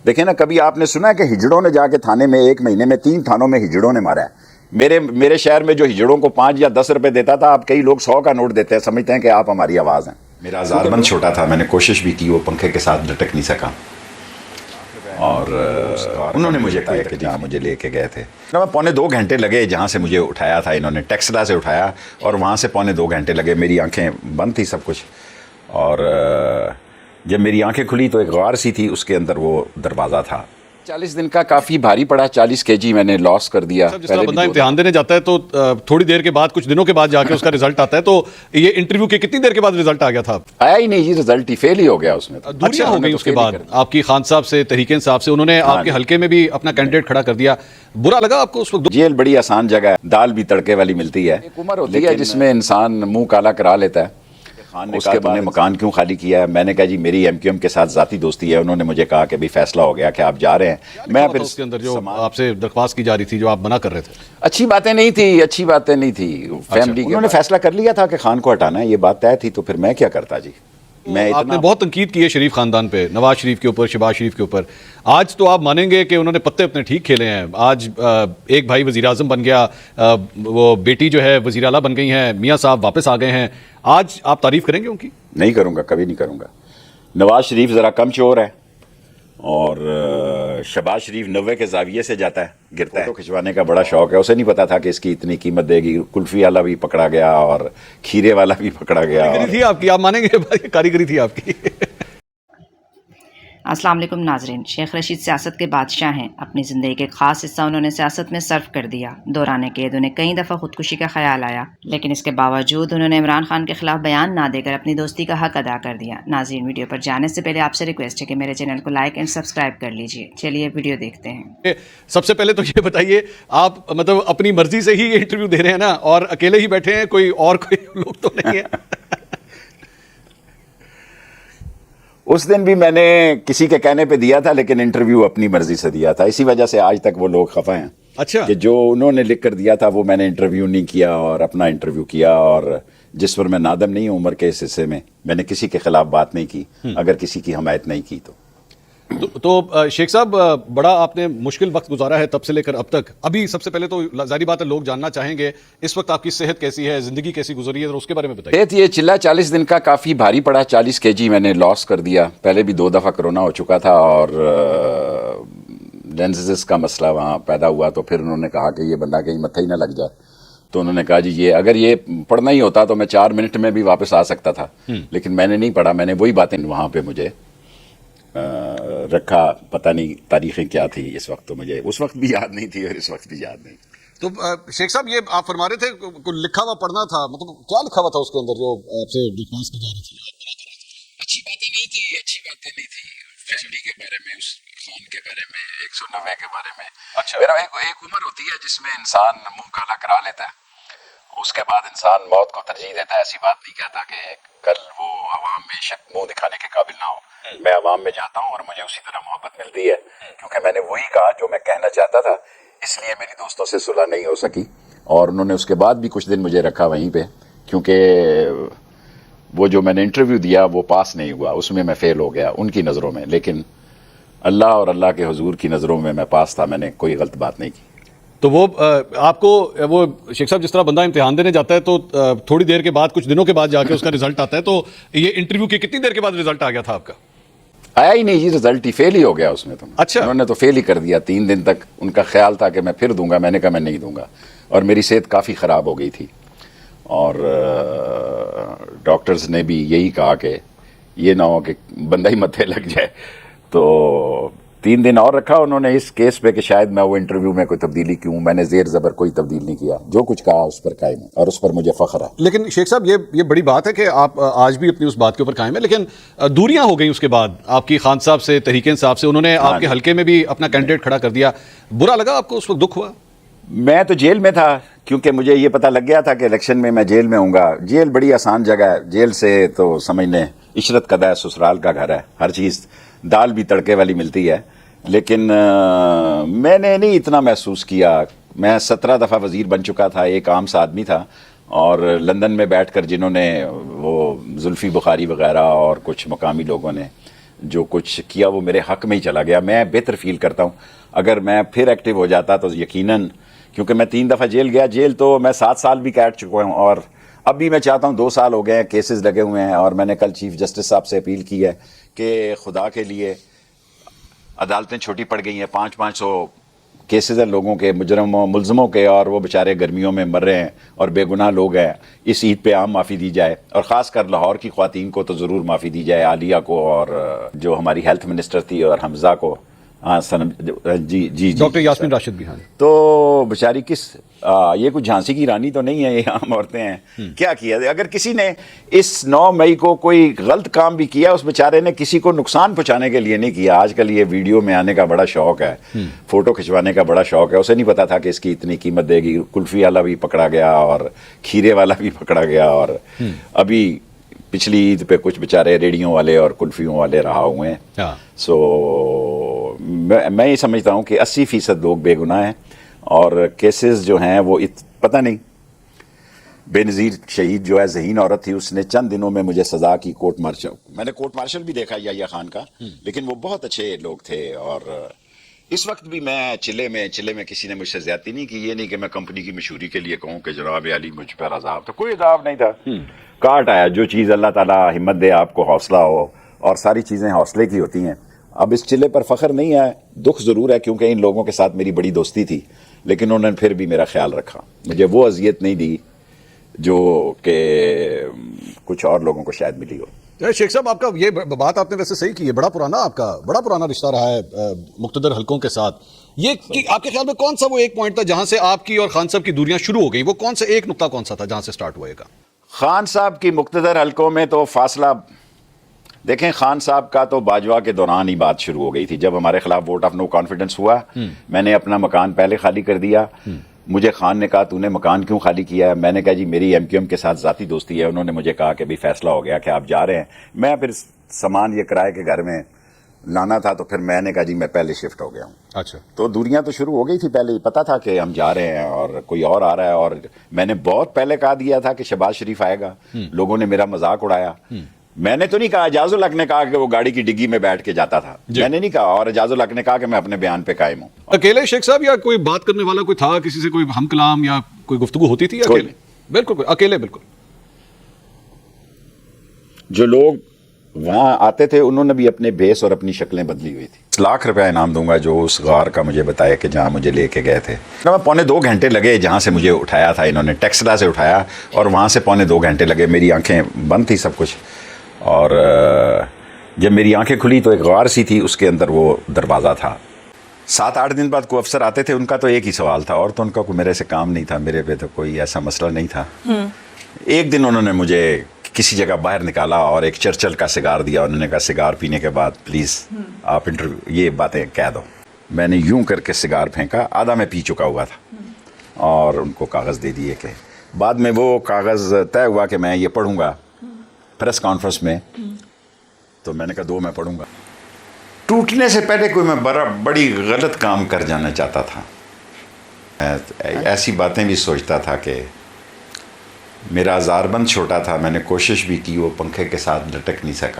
देखिए ना, कभी आपने सुना है कि हिजड़ों ने जाके थाने में 1 महीने में 3 थानों में हिजड़ों ने मारा है? मेरे शहर में जो हिजड़ों को 5 या 10 रुपए देता था, आप कई लोग 100 का नोट देते हैं, समझते हैं कि आप हमारी आवाज़ हैं। मेरा आज़ारबंद छोटा था, मैंने कोशिश भी की, वो पंखे के साथ लटक नहीं सका, और उन्होंने मुझे कहा कि जहाँ मुझे लेके गए थे, मैं 2.25 घंटे लगे जहाँ से मुझे उठाया था इन्होंने, टेक्सला से उठाया, और वहाँ से 2.25 घंटे लगे। मेरी आंखें बंद थी सब कुछ, और जब मेरी आंखें खुली तो एक गार सी थी, उसके अंदर वो दरवाज़ा था। 40 दिन का काफ़ी भारी पड़ा, 40 केजी मैंने लॉस कर दिया। जिस तरह बंदा इम्तिहान देने जाता है तो थोड़ी देर के बाद, कुछ दिनों के बाद जाके उसका रिजल्ट आता है, तो ये इंटरव्यू के कितनी देर के बाद रिजल्ट आ गया था? आया ही नहीं जी, रिजल्ट ही फेल ही हो गया उसमें। दूरियां हो गई उसके बाद आपकी खान साहब से, तहरीक इंसाफ से, उन्होंने आपके हल्के में भी अपना कैंडिडेट खड़ा कर दिया। बुरा लगा आपको उस वक्त? जेल बड़ी आसान जगह है, दाल भी तड़के वाली मिलती है। एक उम्र होती है जिसमें इंसान मुंह काला करा लेता है। खान ने कहा तुमने मकान क्यों खाली किया है? मैंने कहा जी मेरी एमक्यूएम के साथ जाती दोस्ती है। उन्होंने मुझे कहा कि भी फैसला हो गया कि आप जा रहे हैं। मैं फिर उसके अंदर जो आपसे दरख्वास्त की जा रही थी, जो आप मना कर रहे थे, अच्छी बातें नहीं थी, अच्छी बातें नहीं थी। फैमिली उन्होंने फैसला कर लिया था कि खान को हटाना है, ये बात तय थी, तो फिर मैं क्या करता जी। मैं आपने बहुत तनकीद की है शरीफ खानदान पे, नवाज शरीफ के ऊपर, शहबाज शरीफ के ऊपर। आज तो आप मानेंगे कि उन्होंने पत्ते अपने ठीक खेले हैं। आज एक भाई वजीर आजम बन गया, वो बेटी जो है वजीर आला बन गई हैं, मियाँ साहब वापस आ गए हैं। आज आप तारीफ करेंगे उनकी? नहीं करूँगा, कभी नहीं करूँगा। नवाज शरीफ ज़रा कम चोर है, और शहबाज शरीफ 90 के जाविये से जाता है, गिरता है। तो खिंचवाने का बड़ा शौक है, उसे नहीं पता था कि इसकी इतनी कीमत देगी। कुल्फी वाला भी पकड़ा गया और खीरे वाला भी पकड़ा गया। कारीगरी थी आपकी, आप मानेंगे, कारीगरी थी आपकी। अस्सलाम वालेकुम नाजरीन, शेख रशीद सियासत के बादशाह हैं। अपनी ज़िंदगी के ख़ास हिस्सा उन्होंने सियासत में सर्व कर दिया। दौरान कैद उन्हें कई दफ़ा खुदकुशी का ख्याल आया, लेकिन इसके बावजूद उन्होंने इमरान खान के खिलाफ बयान ना देकर अपनी दोस्ती का हक अदा कर दिया। नाजरीन, वीडियो पर जाने से पहले आपसे रिक्वेस्ट है कि मेरे चैनल को लाइक एंड सब्सक्राइब कर लीजिए। चलिए वीडियो देखते हैं। सबसे पहले तो ये बताइए, आप मतलब अपनी मर्जी से ही ये इंटरव्यू दे रहे हैं ना, और अकेले ही बैठे हैं, कोई लोग तो नहीं है? उस दिन भी मैंने किसी के कहने पे दिया था, लेकिन इंटरव्यू अपनी मर्जी से दिया था। इसी वजह से आज तक वो लोग खफा हैं। अच्छा, कि जो उन्होंने लिख कर दिया था वो मैंने इंटरव्यू नहीं किया, और अपना इंटरव्यू किया, और जिस पर मैं नादम नहीं हूं उम्र के इस हिस्से में, मैंने किसी के खिलाफ बात नहीं की, अगर किसी की हमायत नहीं की तो शेख साहब, बड़ा आपने मुश्किल वक्त गुजारा है तब से लेकर अब तक। अभी सबसे पहले तो जाहिर बात है लोग जानना चाहेंगे इस वक्त आपकी सेहत कैसी है, जिंदगी कैसी गुजरी है, और उसके बारे में बताइए। सेहत ये चिल्ला 40 दिन का काफ़ी भारी पड़ा, 40 केजी मैंने लॉस कर दिया। पहले भी 2 दफ़ा कोरोना हो चुका था, और लेंसेज का मसला वहाँ पैदा हुआ, तो फिर उन्होंने कहा कि ये बंदा कहीं मत्था ही ना लग जाए। तो उन्होंने कहा जी ये अगर ये पढ़ना ही होता तो मैं 4 मिनट में भी वापस आ सकता था, लेकिन मैंने नहीं पढ़ा। मैंने वही बातें वहाँ पे मुझे रखा, पता नहीं तारीखें क्या थी इस वक्त, तो मुझे उस वक्त भी याद नहीं थी और इस वक्त भी याद नहीं। तो शेख साहब, ये आप फरमा रहे थे कुछ लिखा हुआ पढ़ना था, मतलब क्या लिखा हुआ था उसके अंदर जो आपसे दरख्वास्त की जा रही थी? अच्छी बातें नहीं थी, अच्छी बातें नहीं थी। फैमिली के बारे में, उस खान के बारे में, 190 के बारे में। अच्छा, मेरा एक उम्र होती है जिसमें इंसान मुंह काला करा लेता है, उसके बाद इंसान मौत को तरजीह देता है। ऐसी बात नहीं कहता कि कल वो अवाम में मुंह दिखाने के काबिल ना हो। मैं अवाम में जाता हूँ और मुझे उसी तरह मोहब्बत मिलती है, क्योंकि मैंने वही कहा जो मैं कहना चाहता था। इसलिए मेरी दोस्तों से सुलह नहीं हो सकी, और उन्होंने उसके बाद भी कुछ दिन मुझे रखा वहीं पे, क्योंकि वो जो मैंने इंटरव्यू दिया वो पास नहीं हुआ, उसमें मैं फेल हो गया उनकी नज़रों में। लेकिन अल्लाह और अल्लाह के हुजूर की नज़रों में मैं पास था, मैंने कोई गलत बात नहीं की। तो वो आपको, वो शेख साहब, जिस तरह बंदा इम्तिहान देने जाता है तो थोड़ी देर के बाद, कुछ दिनों के बाद जाके उसका रिजल्ट आता है, तो ये इंटरव्यू की कितनी देर के बाद रिजल्ट आ गया था आपका? आया ही नहीं जी, रिजल्ट ही फेल ही हो गया उसमें। तो अच्छा, उन्होंने तो फेल ही कर दिया। 3 दिन तक उनका ख्याल था कि मैं फिर दूंगा, मैंने कहा मैं नहीं दूंगा, और मेरी सेहत काफ़ी ख़राब हो गई थी, और डॉक्टर्स ने भी यही कहा कि ये ना हो कि बंदा ही मत्थे लग जाए। तो 3 दिन और रखा उन्होंने इस केस पे कि शायद मैं वो इंटरव्यू में कोई तब्दीली क्यों। मैंने जेर ज़बर कोई तब्दील नहीं किया, जो कुछ कहा उस पर कायम है, और उस पर मुझे फ़ख्र है। लेकिन शेख साहब, ये बड़ी बात है कि आप आज भी अपनी उस बात के ऊपर कायम है, लेकिन दूरियां हो गई उसके बाद आपकी खान साहब से, तहरीक इंसाफ से। उन्होंने आपके हल्के में भी अपना कैंडिडेट खड़ा कर दिया। बुरा लगा आपको उस वक्त? दुख हुआ? मैं तो जेल में था, क्योंकि मुझे ये पता लग गया था कि इलेक्शन में मैं जेल में हूँगा। जेल बड़ी आसान जगह है, जेल से तो समझ लें इशरत कदा है, ससुराल का घर है, हर चीज़ दाल भी तड़के वाली मिलती है। लेकिन मैंने नहीं इतना महसूस किया। मैं 17 दफ़ा वज़ीर बन चुका था, एक आम सा आदमी था, और लंदन में बैठकर जिन्होंने वो जुल्फ़ी बुखारी वगैरह और कुछ मकामी लोगों ने जो कुछ किया वो मेरे हक में ही चला गया। मैं बेहतर फील करता हूँ अगर मैं फिर एक्टिव हो जाता तो यकीनन, क्योंकि मैं 3 दफ़ा जेल गया, जेल तो मैं 7 साल भी काट चुका हूँ और अब भी मैं चाहता हूँ 2 साल हो गए हैं, केसेस लगे हुए हैं। और मैंने कल चीफ जस्टिस साहब से अपील की है कि खुदा के लिए अदालतें छोटी पड़ गई हैं, 500-500 केसेस हैं लोगों के, मुलजमों के, और वो बेचारे गर्मियों में मर रहे हैं और बेगुनाह लोग हैं। इस ईद पे आम माफ़ी दी जाए और ख़ासकर लाहौर की ख़वातीन को तो ज़रूर माफ़ी दी जाए, आलिया को और जो हमारी हेल्थ मिनिस्टर थी और हमजा को। हाँ सनम जी डॉक्टर यास्मीन राशिद भी। हाँ, तो बेचारी ये कुछ झांसी की रानी तो नहीं है, ये आम औरतें हैं। क्या किया? अगर किसी ने इस 9 मई को कोई गलत काम भी किया, उस बेचारे ने किसी को नुकसान पहुंचाने के लिए नहीं किया। आजकल ये वीडियो में आने का बड़ा शौक है, फोटो खिंचवाने का बड़ा शौक है। उसे नहीं पता था कि इसकी इतनी कीमत देगी। कुल्फी वाला भी पकड़ा गया और खीरे वाला भी पकड़ा गया, और अभी पिछली ईद पे कुछ बेचारे रेडियों वाले और कुल्फियों वाले रहा हुए हैं। सो मैं ये समझता हूँ कि 80% लोग बेगुनाह हैं और केसेस जो हैं वो पता नहीं। बेनज़ीर शहीद जो है ज़हीन औरत थी, उसने चंद दिनों में मुझे सज़ा की। कोर्ट मार्शल, मैंने कोर्ट मार्शल भी देखा याह्या खान का, लेकिन वो बहुत अच्छे लोग थे। और इस वक्त भी मैं चिले में किसी ने मुझसे ज़्यादती नहीं की। ये नहीं कि मैं कंपनी की मशहूरी के लिए कहूँ कि जनाब अली मुझ पर अज़ाब था, कोई अज़ाब नहीं था। काट आया। जो चीज़ अल्लाह ताला हिम्मत दे, आपको हौसला हो, और सारी चीज़ें हौसले की होती हैं। अब इस चिले पर फ़ख्र नहीं है, दुख ज़रूर है, क्योंकि इन लोगों के साथ मेरी बड़ी दोस्ती थी, लेकिन उन्होंने फिर भी मेरा ख्याल रखा, मुझे वो अजियत नहीं दी जो कि कुछ और लोगों को शायद मिली हो। शेख साहब, आपका ये बात आपने वैसे सही की है, बड़ा पुराना रिश्ता रहा है मुक्तदर हलकों के साथ। ये कि आपके ख्याल में कौन सा वो एक पॉइंट था जहां से आपकी और खान साहब की दूरियां शुरू हो गई? वो कौन सा एक नुक्ता कौन सा था जहां से स्टार्ट हुएगा? खान साहब की मुक्तदर हलकों में तो फासला देखें, खान साहब का तो बाजवा के दौरान ही बात शुरू हो गई थी। जब हमारे खिलाफ वोट ऑफ नो कॉन्फिडेंस हुआ, मैंने अपना मकान पहले खाली कर दिया। मुझे खान ने कहा तूने मकान क्यों खाली किया है? मैंने कहा जी मेरी MQM के साथ ज़ाती दोस्ती है। उन्होंने मुझे कहा कि भाई फैसला हो गया कि आप जा रहे हैं। मैं फिर सामान ये किराए के घर में लाना था, तो फिर मैंने कहा जी मैं पहले शिफ्ट हो गया हूँ। अच्छा, तो दूरियां तो शुरू हो गई थी पहले ही, पता था कि हम जा रहे हैं और कोई और आ रहा है। और मैंने बहुत पहले कहा दिया था कि शहबाज शरीफ आएगा। लोगों ने मेरा मजाक उड़ाया। मैंने तो नहीं कहा, एजाजुल हक ने कहा कि वो गाड़ी की डिग्गी में बैठ के जाता था, मैंने नहीं कहा। और एजाजुल हक ने कहा कि मैं अपने बयान पे कायम हूँ। अकेले शेख साहब, या कोई बात करने वाला कोई था, किसी से कोई हम कलाम या कोई गुफ्तगू होती थी? अकेले? बिल्कुल अकेले, बिल्कुल। जो लोग वहां आते थे उन्होंने भी अपने भेस और अपनी शक्लें बदली हुई थी। लाख रुपया इनाम दूंगा जो उस गार का मुझे बताया कि जहां मुझे लेके गए थे। मैं 2.25 घंटे लगे जहां से मुझे उठाया था इन्होंने, टेक्सला से उठाया, और वहां से 2.25 घंटे लगे। मेरी आंखें बंद थी सब कुछ, और जब मेरी आंखें खुली तो एक गार सी थी, उसके अंदर वो दरवाज़ा था। 7-8 दिन बाद कोई अफसर आते थे, उनका तो एक ही सवाल था, और तो उनका कोई मेरे से काम नहीं था, मेरे पे तो कोई ऐसा मसला नहीं था। एक दिन उन्होंने मुझे किसी जगह बाहर निकाला और एक चर्चल का सिगार दिया। उन्होंने कहा सिगार पीने के बाद प्लीज़ आप इंटरव्यू ये बातें कह दो। मैंने यूं करके सिगार फेंका, आधा मैं पी चुका हुआ था, और उनको कागज़ दे दिए कि बाद में वो कागज़ तय हुआ कि मैं ये पढ़ूंगा प्रेस कॉन्फ्रेंस में। तो मैंने कहा 2 मैं पढ़ूंगा। टूटने से पहले कोई मैं बड़ी गलत काम कर जाना चाहता था। ऐसी बातें भी सोचता था कि मेरा ज़ारबंद छोटा था, मैंने कोशिश भी की, वो पंखे के साथ लटक नहीं सका।